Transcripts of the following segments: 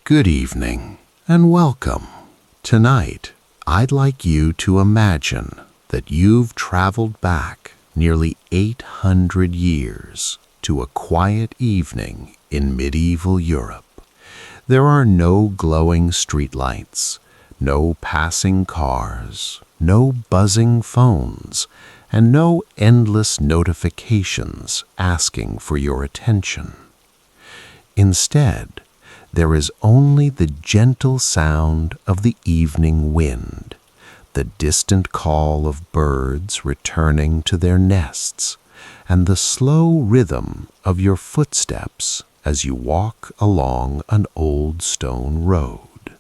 Good evening and welcome. Tonight, I'd like you to imagine that you've traveled back nearly 800 years to a quiet evening in medieval Europe. There are no glowing streetlights, no passing cars, no buzzing phones, and no endless notifications asking for your attention. Instead, there is only the gentle sound of the evening wind, the distant call of birds returning to their nests, and the slow rhythm of your footsteps as you walk along an old stone road.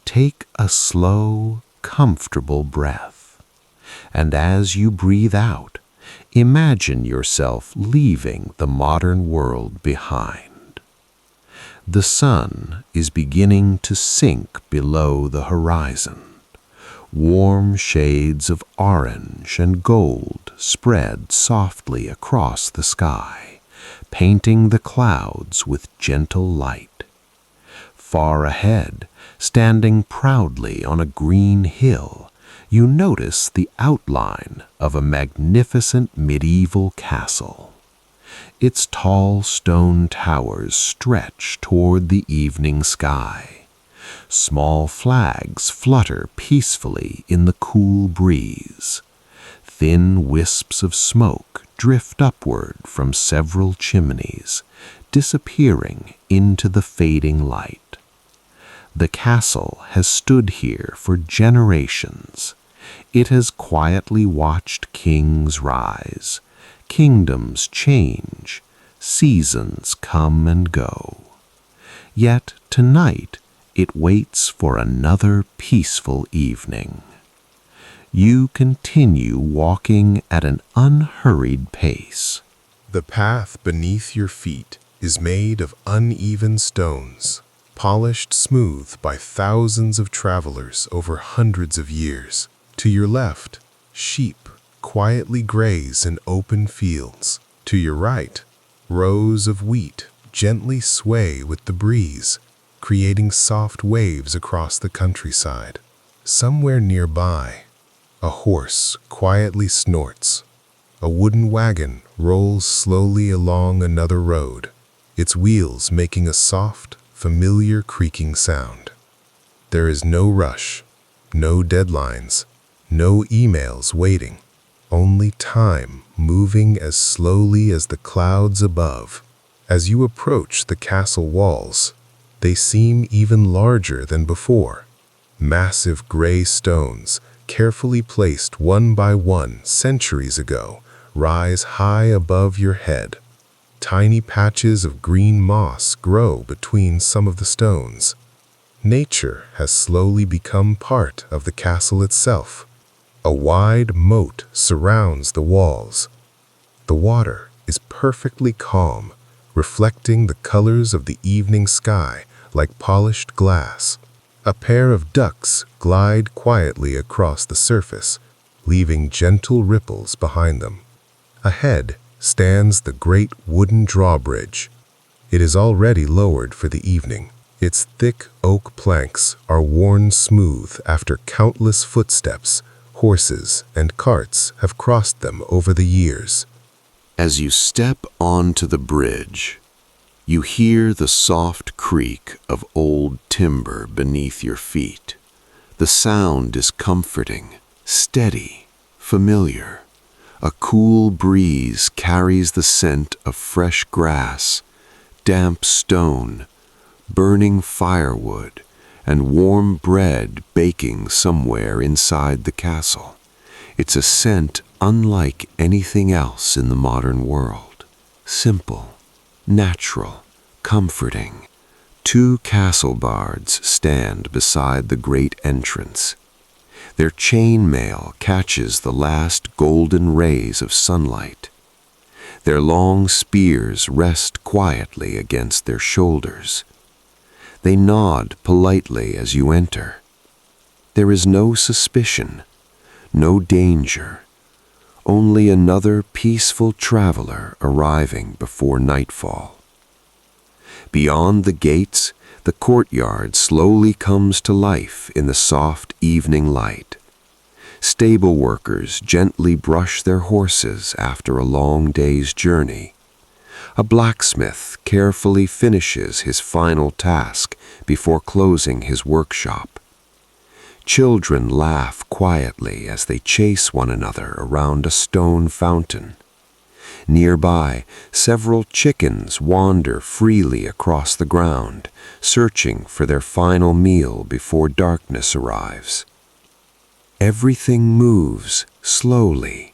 Take a slow, comfortable breath, and as you breathe out, imagine yourself leaving the modern world behind. The sun is beginning to sink below the horizon. Warm shades of orange and gold spread softly across the sky, painting the clouds with gentle light. Far ahead, standing proudly on a green hill, you notice the outline of a magnificent medieval castle. Its tall stone towers stretch toward the evening sky. Small flags flutter peacefully in the cool breeze. Thin wisps of smoke drift upward from several chimneys, disappearing into the fading light. The castle has stood here for generations. It has quietly watched kings rise, kingdoms change, seasons come and go. Yet tonight it waits for another peaceful evening. You continue walking at an unhurried pace. The path beneath your feet is made of uneven stones, polished smooth by thousands of travelers over hundreds of years. To your left, sheep quietly graze in open fields. To your right, rows of wheat gently sway with the breeze, creating soft waves across the countryside. Somewhere nearby, a horse quietly snorts. A wooden wagon rolls slowly along another road, its wheels making a soft, familiar creaking sound. There is no rush, no deadlines, no emails waiting. Only time moving as slowly as the clouds above. As you approach the castle walls, they seem even larger than before. Massive gray stones, carefully placed one by one centuries ago, rise high above your head. Tiny patches of green moss grow between some of the stones. Nature has slowly become part of the castle itself. A wide moat surrounds the walls. The water is perfectly calm, reflecting the colors of the evening sky like polished glass. A pair of ducks glide quietly across the surface, leaving gentle ripples behind them. Ahead stands the great wooden drawbridge. It is already lowered for the evening. Its thick oak planks are worn smooth after countless footsteps. Horses and carts have crossed them over the years. As you step onto the bridge, you hear the soft creak of old timber beneath your feet. The sound is comforting, steady, familiar. A cool breeze carries the scent of fresh grass, damp stone, burning firewood, and warm bread baking somewhere inside the castle. It's a scent unlike anything else in the modern world. Simple, natural, comforting. Two castle bards stand beside the great entrance. Their chainmail catches the last golden rays of sunlight. Their long spears rest quietly against their shoulders. They nod politely as you enter. There is no suspicion, no danger, only another peaceful traveler arriving before nightfall. Beyond the gates, The courtyard slowly comes to life in the soft evening light. Stable workers gently brush their horses after a long day's journey. A blacksmith carefully finishes his final task before closing his workshop. Children laugh quietly as they chase one another around a stone fountain. Nearby, several chickens wander freely across the ground, searching for their final meal before darkness arrives. Everything moves slowly,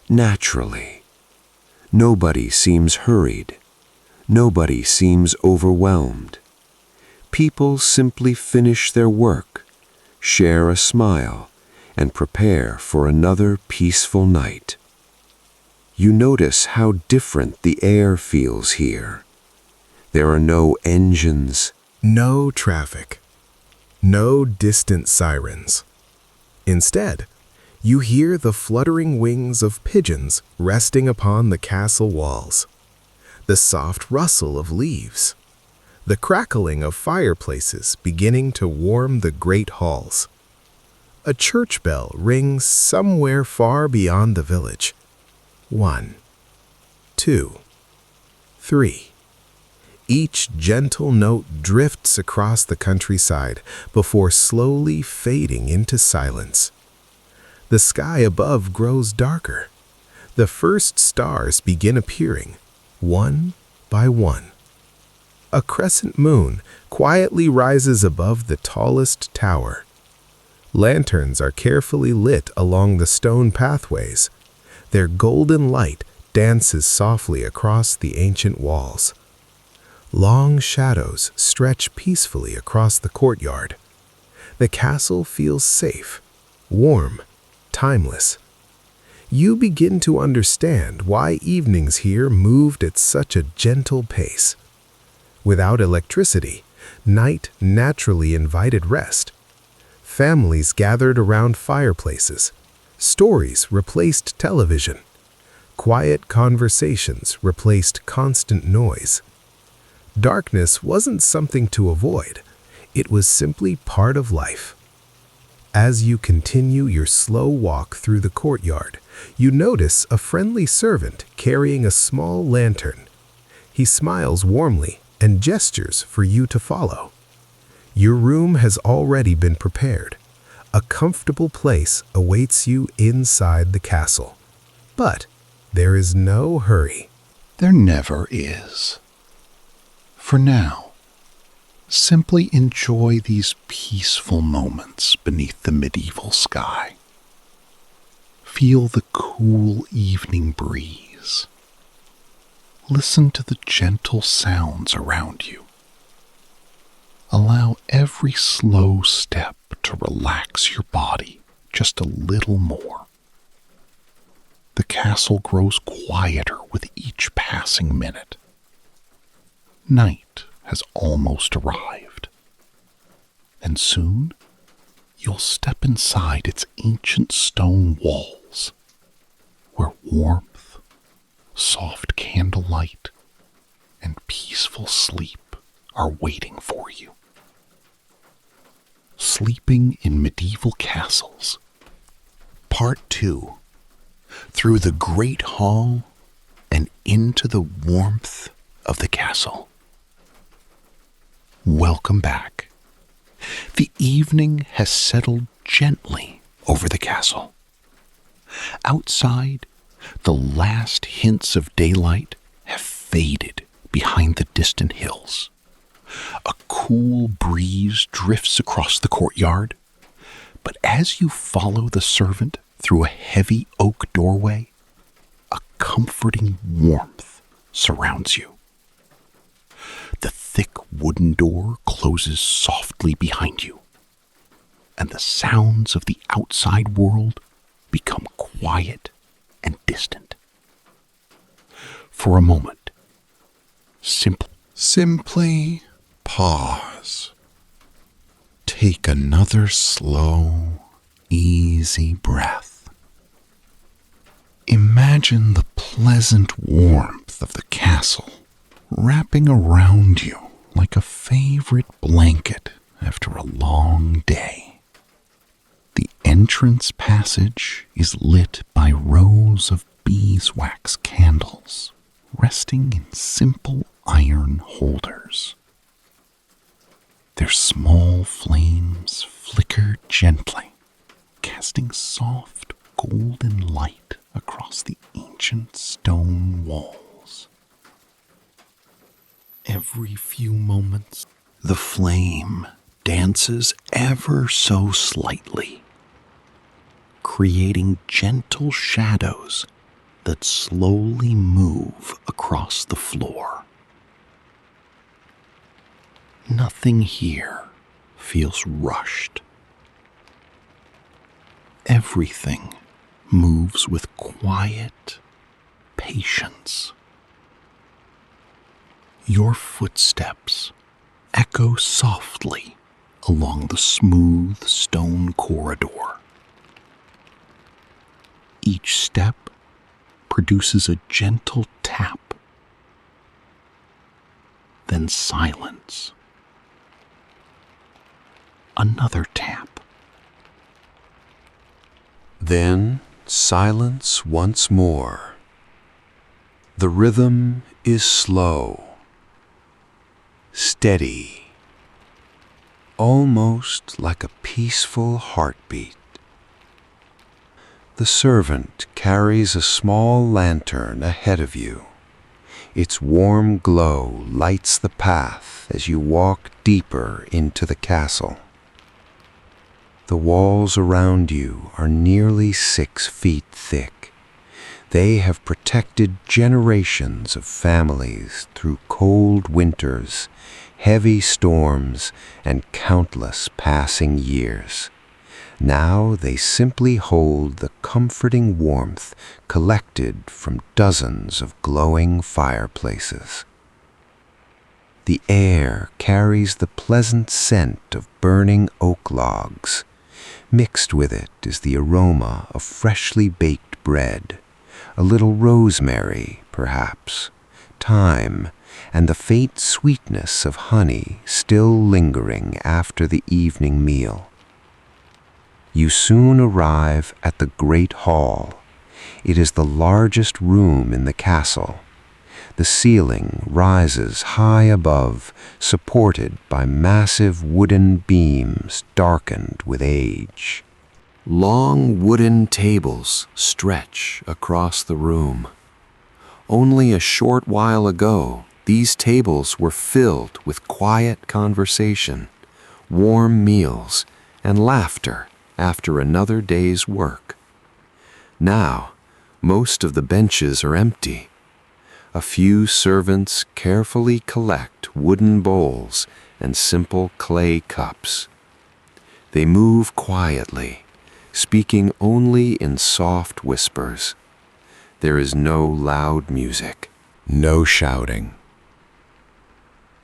naturally. Nobody seems hurried. Nobody seems overwhelmed. People simply finish their work, share a smile, and prepare for another peaceful night. You notice how different the air feels here. There are no engines, No traffic. No distant sirens. Instead, you hear the fluttering wings of pigeons resting upon the castle walls, the soft rustle of leaves, the crackling of fireplaces beginning to warm the great halls. A church bell rings somewhere far beyond the village. 1, 2, 3. Each gentle note drifts across the countryside before slowly fading into silence. The sky above grows darker. The first stars begin appearing, one by one. A crescent moon quietly rises above the tallest tower. Lanterns are carefully lit along the stone pathways. Their golden light dances softly across the ancient walls. Long shadows stretch peacefully across the courtyard. The castle feels safe, warm, timeless. You begin to understand why evenings here moved at such a gentle pace. Without electricity, night naturally invited rest. Families gathered around fireplaces. Stories replaced television. Quiet conversations replaced constant noise. Darkness wasn't something to avoid. It was simply part of life. As you continue your slow walk through the courtyard, you notice a friendly servant carrying a small lantern. He smiles warmly and gestures for you to follow. Your room has already been prepared. A comfortable place awaits you inside the castle. But there is no hurry. There never is. For now, simply enjoy these peaceful moments beneath the medieval sky. Feel the cool evening breeze. Listen to the gentle sounds around you. Allow every slow step to relax your body just a little more. The castle grows quieter with each passing minute. Night has almost arrived, and soon you'll step inside its ancient stone walls, where warmth, soft candlelight, and peaceful sleep are waiting for you. Sleeping in Medieval Castles, Part 2. Through the Great Hall and into the warmth of the castle. Welcome back. The evening has settled gently over the castle. Outside, the last hints of daylight have faded behind the distant hills. A cool breeze drifts across the courtyard, but as you follow the servant through a heavy oak doorway, a comforting warmth surrounds you. The thick wooden door closes softly behind you, and the sounds of the outside world become quiet and distant. For a moment, simply pause. Take another slow, easy breath. Imagine the pleasant warmth of the castle wrapping around you like a favorite blanket after a long day. The entrance passage is lit by rows of beeswax candles resting in simple iron holders. Their small flames flicker gently, casting soft golden light across the ancient stone walls. Every few moments, the flame dances ever so slightly, creating gentle shadows that slowly move across the floor. Nothing here feels rushed. Everything moves with quiet patience. Your footsteps echo softly along the smooth stone corridor. Each step produces a gentle tap, then silence. Another tap. Then silence once more. The rhythm is slow, steady, almost like a peaceful heartbeat. The servant carries a small lantern ahead of you. Its warm glow lights the path as you walk deeper into the castle. The walls around you are nearly 6 feet thick. They have protected generations of families through cold winters, heavy storms, and countless passing years. Now they simply hold the comforting warmth collected from dozens of glowing fireplaces. The air carries the pleasant scent of burning oak logs. Mixed with it is the aroma of freshly baked bread, a little rosemary, perhaps, thyme, and the faint sweetness of honey still lingering after the evening meal. You soon arrive at the great hall. It is the largest room in the castle. The ceiling rises high above, supported by massive wooden beams darkened with age. Long wooden tables stretch across the room. Only a short while ago, these tables were filled with quiet conversation, warm meals, and laughter after another day's work. Now, most of the benches are empty. A few servants carefully collect wooden bowls and simple clay cups. They move quietly, speaking only in soft whispers. There is no loud music, no shouting.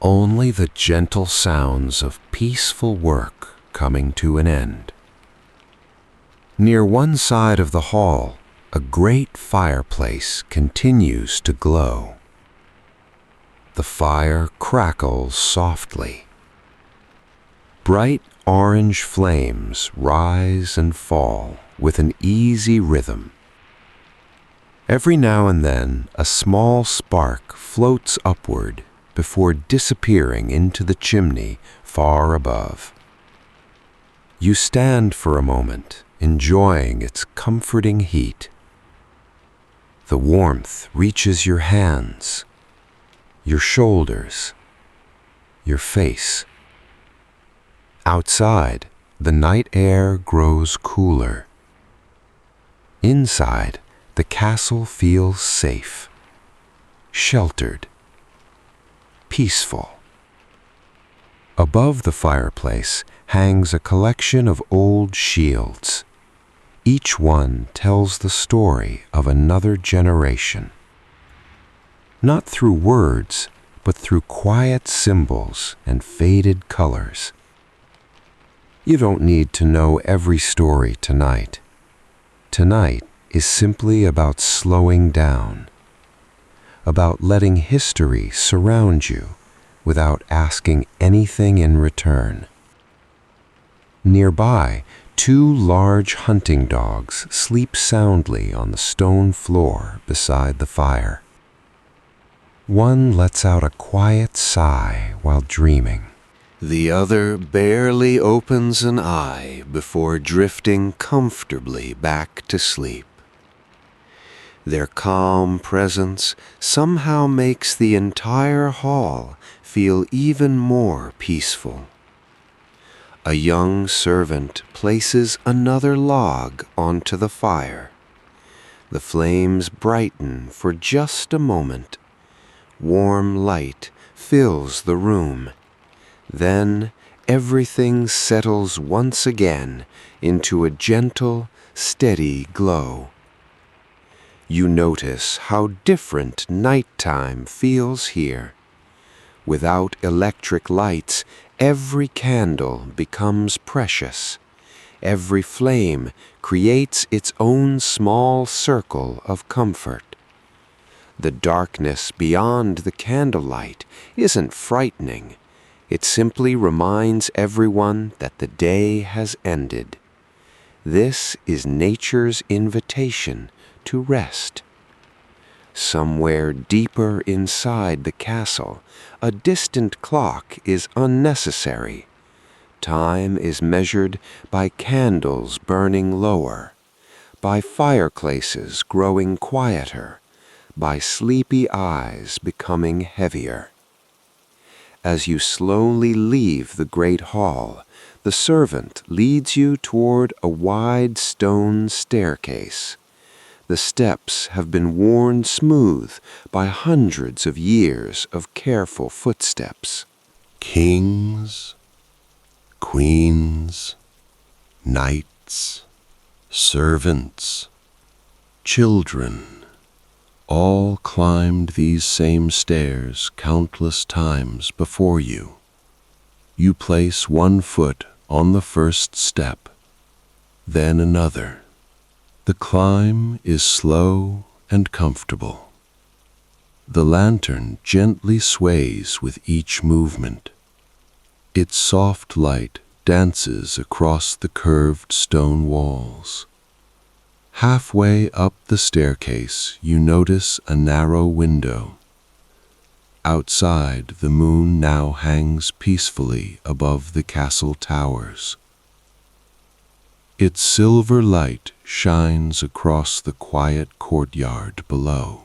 Only the gentle sounds of peaceful work coming to an end. Near one side of the hall, a great fireplace continues to glow. The fire crackles softly. Bright orange flames rise and fall with an easy rhythm. Every now and then, a small spark floats upward before disappearing into the chimney far above. You stand for a moment, enjoying its comforting heat. The warmth reaches your hands, your shoulders, your face. Outside, the night air grows cooler. Inside, the castle feels safe, sheltered, peaceful. Above the fireplace hangs a collection of old shields. Each one tells the story of another generation. Not through words, but through quiet symbols and faded colors. You don't need to know every story tonight. Tonight is simply about slowing down, about letting history surround you without asking anything in return. Nearby, two large hunting dogs sleep soundly on the stone floor beside the fire. One lets out a quiet sigh while dreaming. The other barely opens an eye before drifting comfortably back to sleep. Their calm presence somehow makes the entire hall feel even more peaceful. A young servant places another log onto the fire. The flames brighten for just a moment. Warm light fills the room. Then everything settles once again into a gentle, steady glow. You notice how different nighttime feels here. Without electric lights, every candle becomes precious. Every flame creates its own small circle of comfort. The darkness beyond the candlelight isn't frightening. It simply reminds everyone that the day has ended. This is nature's invitation to rest. Somewhere deeper inside the castle, a distant clock is unnecessary. Time is measured by candles burning lower, by fireplaces growing quieter, by sleepy eyes becoming heavier. As you slowly leave the great hall, the servant leads you toward a wide stone staircase. The steps have been worn smooth by hundreds of years of careful footsteps. Kings, queens, knights, servants, children, all climbed these same stairs countless times before you. You place one foot on the first step, then another. The climb is slow and comfortable. The lantern gently sways with each movement. Its soft light dances across the curved stone walls. Halfway up the staircase, you notice a narrow window. Outside, the moon now hangs peacefully above the castle towers. Its silver light shines across the quiet courtyard below.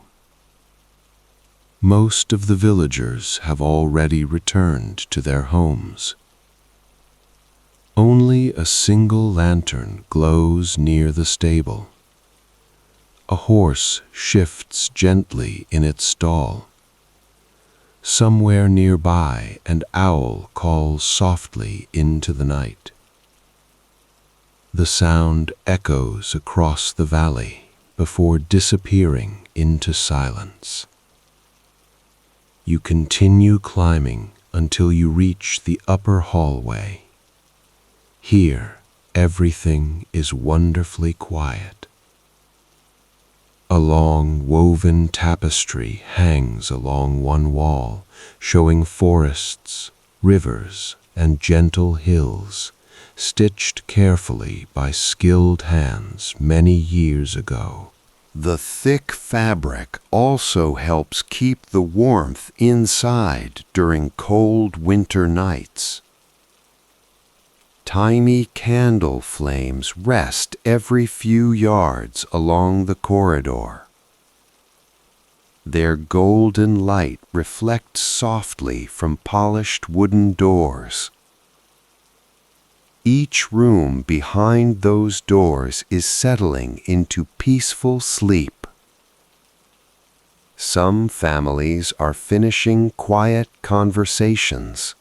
Most of the villagers have already returned to their homes. Only a single lantern glows near the stable. A horse shifts gently in its stall. Somewhere nearby, an owl calls softly into the night. The sound echoes across the valley before disappearing into silence. You continue climbing until you reach the upper hallway. Here, everything is wonderfully quiet. A long woven tapestry hangs along one wall, showing forests, rivers, and gentle hills, stitched carefully by skilled hands many years ago. The thick fabric also helps keep the warmth inside during cold winter nights. Tiny candle flames rest every few yards along the corridor. Their golden light reflects softly from polished wooden doors. Each room behind those doors is settling into peaceful sleep. Some families are finishing quiet conversations.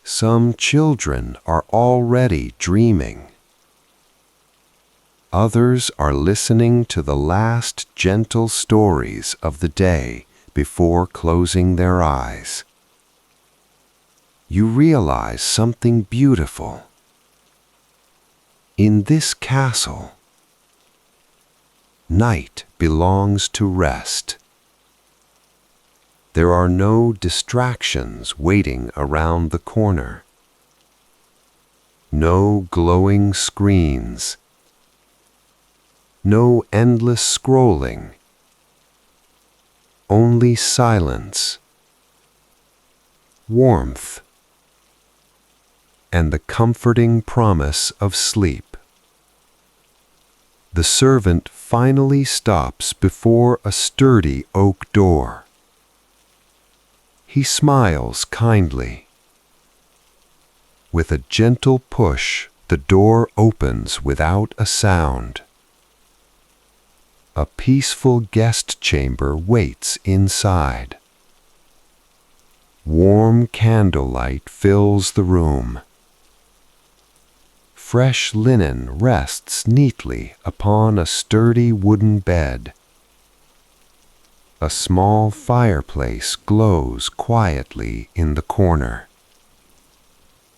Some children are already dreaming. Others are listening to the last gentle stories of the day before closing their eyes. You realize something beautiful. In this castle, night belongs to rest. There are no distractions waiting around the corner. No glowing screens. No endless scrolling. Only silence, warmth, and the comforting promise of sleep. The servant finally stops before a sturdy oak door. He smiles kindly. With a gentle push, the door opens without a sound. A peaceful guest chamber waits inside. Warm candlelight fills the room. Fresh linen rests neatly upon a sturdy wooden bed. A small fireplace glows quietly in the corner.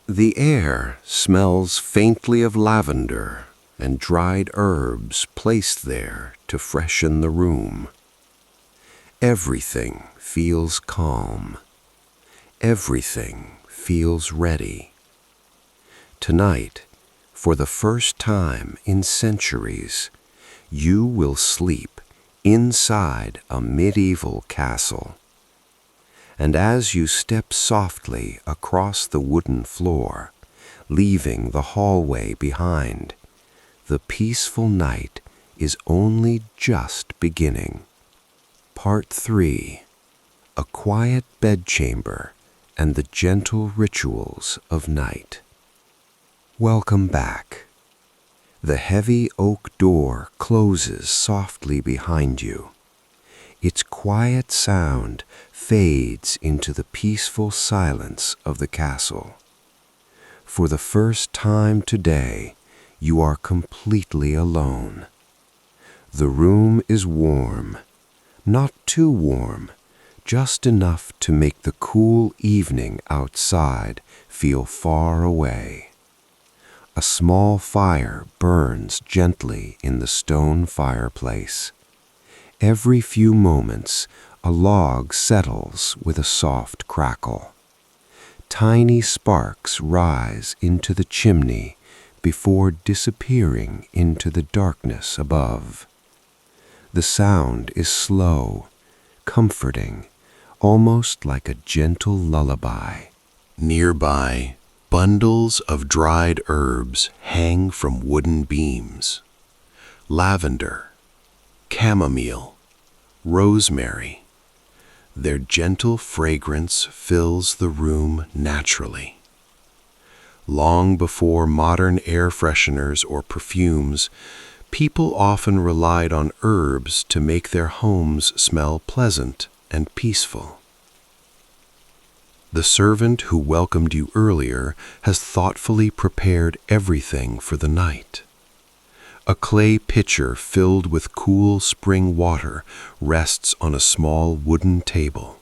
The air smells faintly of lavender and dried herbs placed there to freshen the room. Everything feels calm. Everything feels ready. Tonight, for the first time in centuries, you will sleep inside a medieval castle. And as you step softly across the wooden floor, leaving the hallway behind, the peaceful night is only just beginning. Part 3. A quiet bedchamber and the gentle rituals of night. Welcome back. The heavy oak door closes softly behind you. Its quiet sound fades into the peaceful silence of the castle. For the first time today, you are completely alone. The room is warm, not too warm, just enough to make the cool evening outside feel far away. A small fire burns gently in the stone fireplace. Every few moments, a log settles with a soft crackle. Tiny sparks rise into the chimney before disappearing into the darkness above. The sound is slow, comforting, almost like a gentle lullaby. Nearby, bundles of dried herbs hang from wooden beams. Lavender, chamomile, rosemary. Their gentle fragrance fills the room naturally. Long before modern air fresheners or perfumes, people often relied on herbs to make their homes smell pleasant and peaceful. The servant who welcomed you earlier has thoughtfully prepared everything for the night. A clay pitcher filled with cool spring water rests on a small wooden table.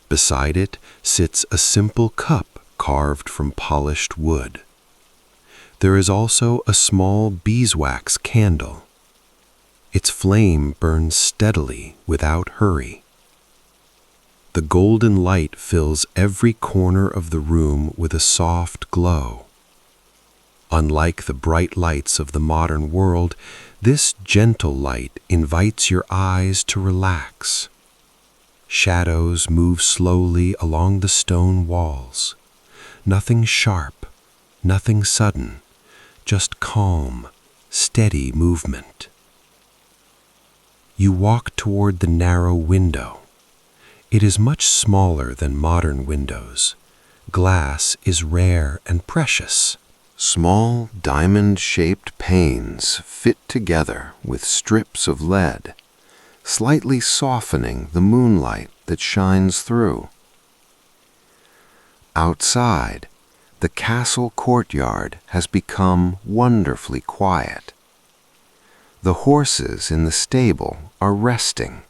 Beside it sits a simple cup carved from polished wood. There is also a small beeswax candle. Its flame burns steadily without hurry. The golden light fills every corner of the room with a soft glow. Unlike the bright lights of the modern world, this gentle light invites your eyes to relax. Shadows move slowly along the stone walls. Nothing sharp, nothing sudden, just calm, steady movement. You walk toward the narrow window. It is much smaller than modern windows. Glass is rare and precious. Small diamond-shaped panes fit together with strips of lead, slightly softening the moonlight that shines through. Outside, the castle courtyard has become wonderfully quiet. The horses in the stable are resting.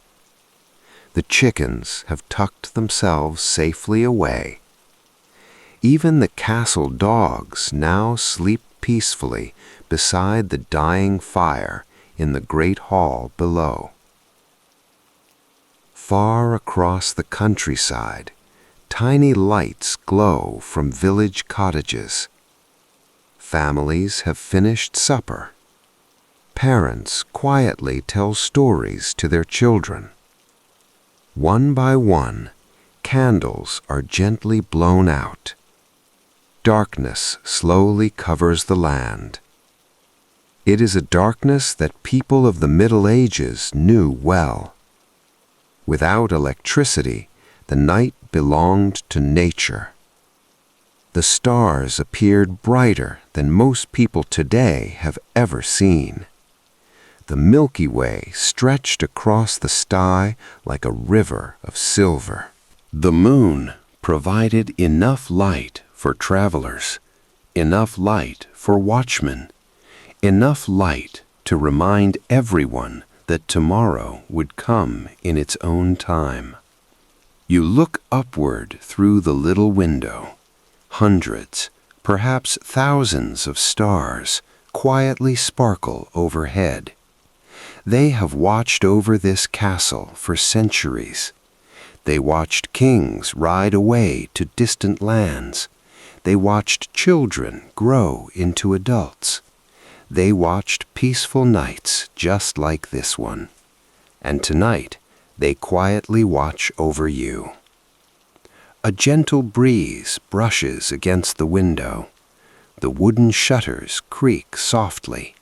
The chickens have tucked themselves safely away. Even the castle dogs now sleep peacefully beside the dying fire in the great hall below. Far across the countryside, tiny lights glow from village cottages. Families have finished supper. Parents quietly tell stories to their children. One by one, candles are gently blown out. Darkness slowly covers the land. It is a darkness that people of the Middle Ages knew well. Without electricity, the night belonged to nature. The stars appeared brighter than most people today have ever seen. The Milky Way stretched across the sky like a river of silver. The moon provided enough light for travelers, enough light for watchmen, enough light to remind everyone that tomorrow would come in its own time. You look upward through the little window. Hundreds, perhaps thousands of stars quietly sparkle overhead. They have watched over this castle for centuries. They watched kings ride away to distant lands. They watched children grow into adults. They watched peaceful nights just like this one. And tonight, they quietly watch over you. A gentle breeze brushes against the window. The wooden shutters creak softly,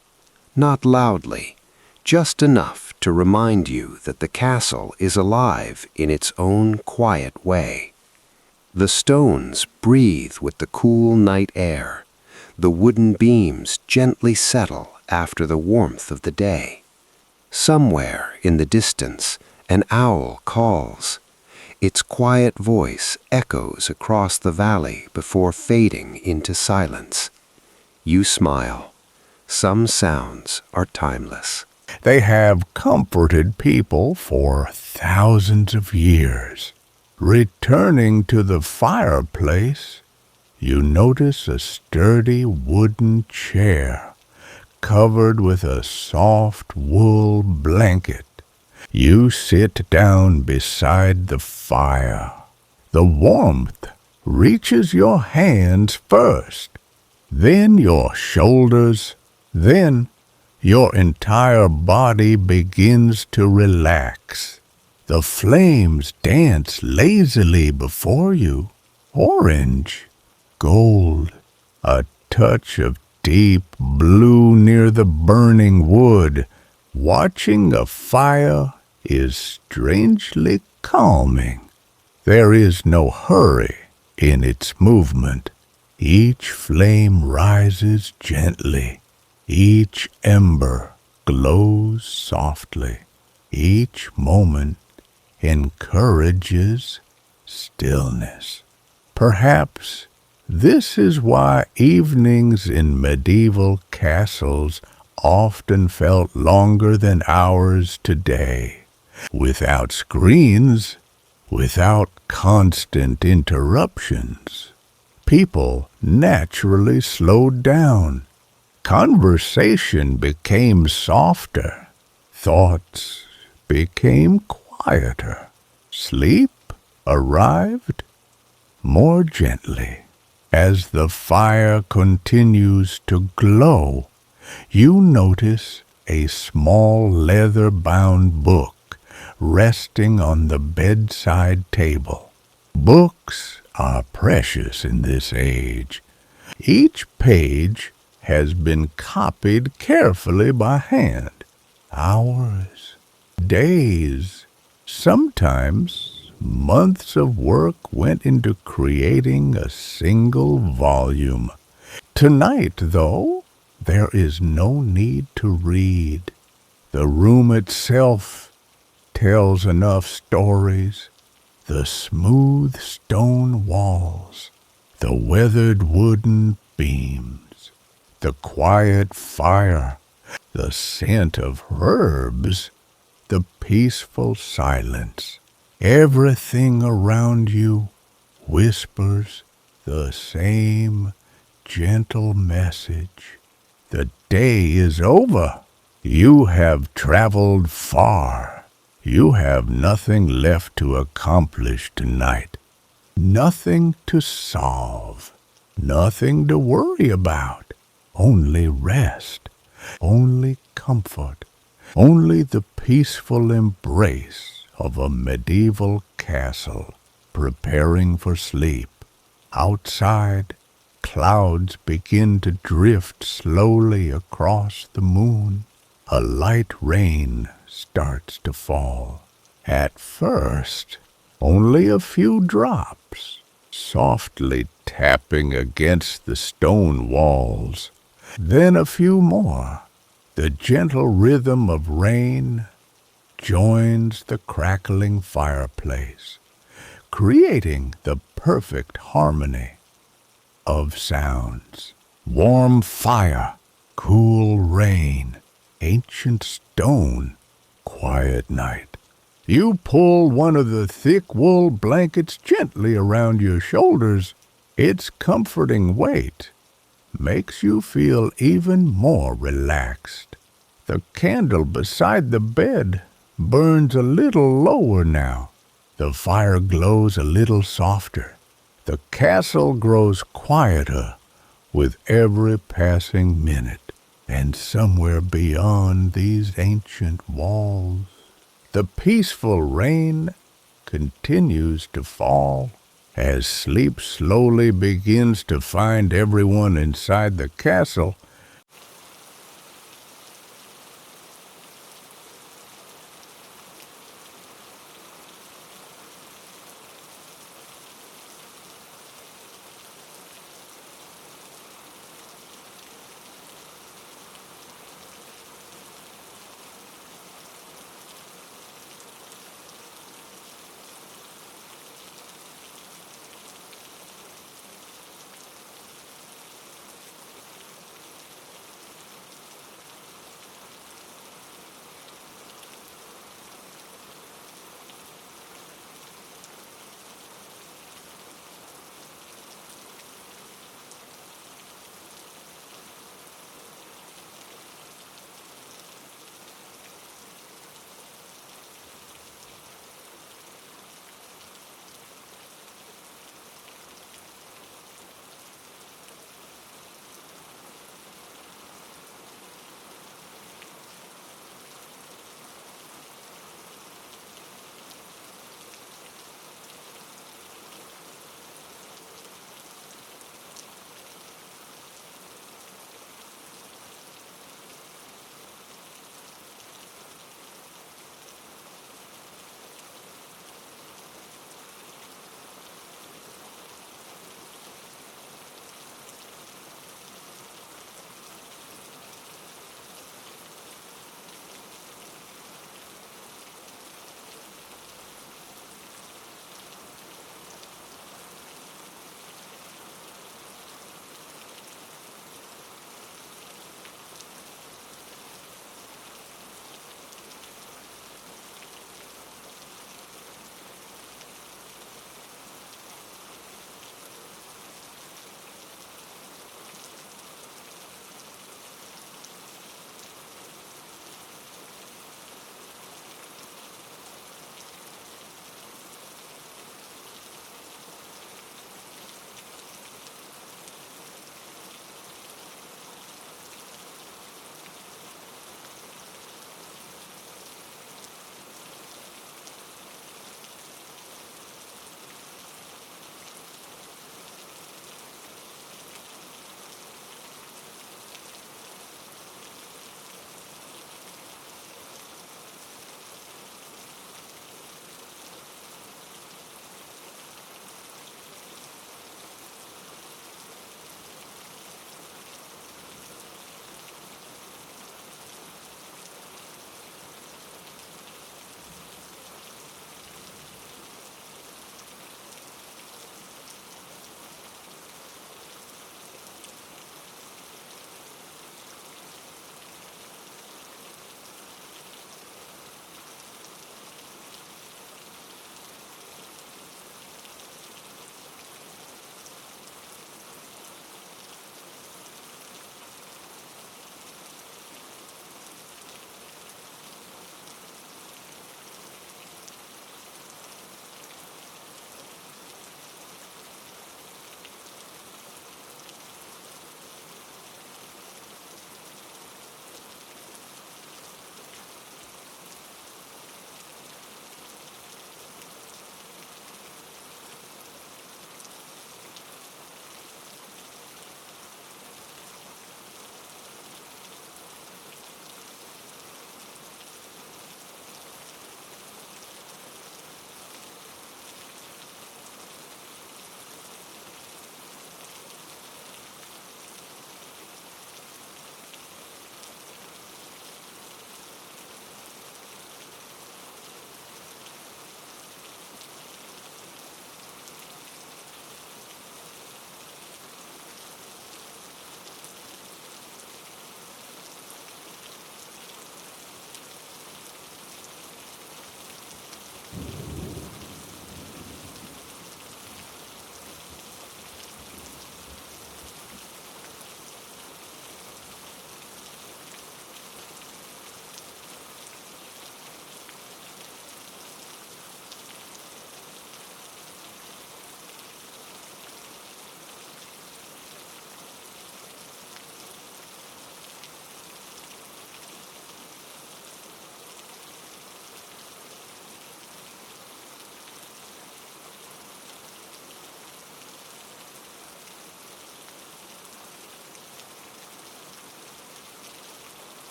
not loudly, just enough to remind you that the castle is alive in its own quiet way. The stones breathe with the cool night air. The wooden beams gently settle after the warmth of the day. Somewhere in the distance, an owl calls. Its quiet voice echoes across the valley before fading into silence. You smile. Some sounds are timeless. They have comforted people for thousands of years. Returning to the fireplace, you notice a sturdy wooden chair covered with a soft wool blanket. You sit down beside the fire. The warmth reaches your hands first, then your shoulders, then your entire body begins to relax. The flames dance lazily before you. Orange, gold, a touch of deep blue near the burning wood. Watching a fire is strangely calming. There is no hurry in its movement. Each flame rises gently. Each ember glows softly. Each moment encourages stillness. Perhaps this is why evenings in medieval castles often felt longer than hours today. Without screens, without constant interruptions, people naturally slowed down. Conversation became softer. Thoughts became quieter. Sleep arrived more gently. As the fire continues to glow, you notice a small leather-bound book resting on the bedside table. Books are precious in this age. Each page has been copied carefully by hand. Hours, days, sometimes months of work went into creating a single volume. Tonight, though, there is no need to read. The room itself tells enough stories. The smooth stone walls, the weathered wooden beams, the quiet fire, the scent of herbs, the peaceful silence. Everything around you whispers the same gentle message. The day is over. You have traveled far. You have nothing left to accomplish tonight. Nothing to solve. Nothing to worry about. Only rest. Only comfort. Only the peaceful embrace of a medieval castle preparing for sleep. Outside, clouds begin to drift slowly across the moon. A light rain starts to fall. At first, only a few drops, softly tapping against the stone walls. Then a few more. The gentle rhythm of rain joins the crackling fireplace, creating the perfect harmony of sounds. Warm fire, cool rain, ancient stone, quiet night. You pull one of the thick wool blankets gently around your shoulders. Its comforting weight makes you feel even more relaxed. The candle beside the bed burns a little lower now. The fire glows a little softer. The castle grows quieter with every passing minute. And somewhere beyond these ancient walls, the peaceful rain continues to fall as sleep slowly begins to find everyone inside the castle.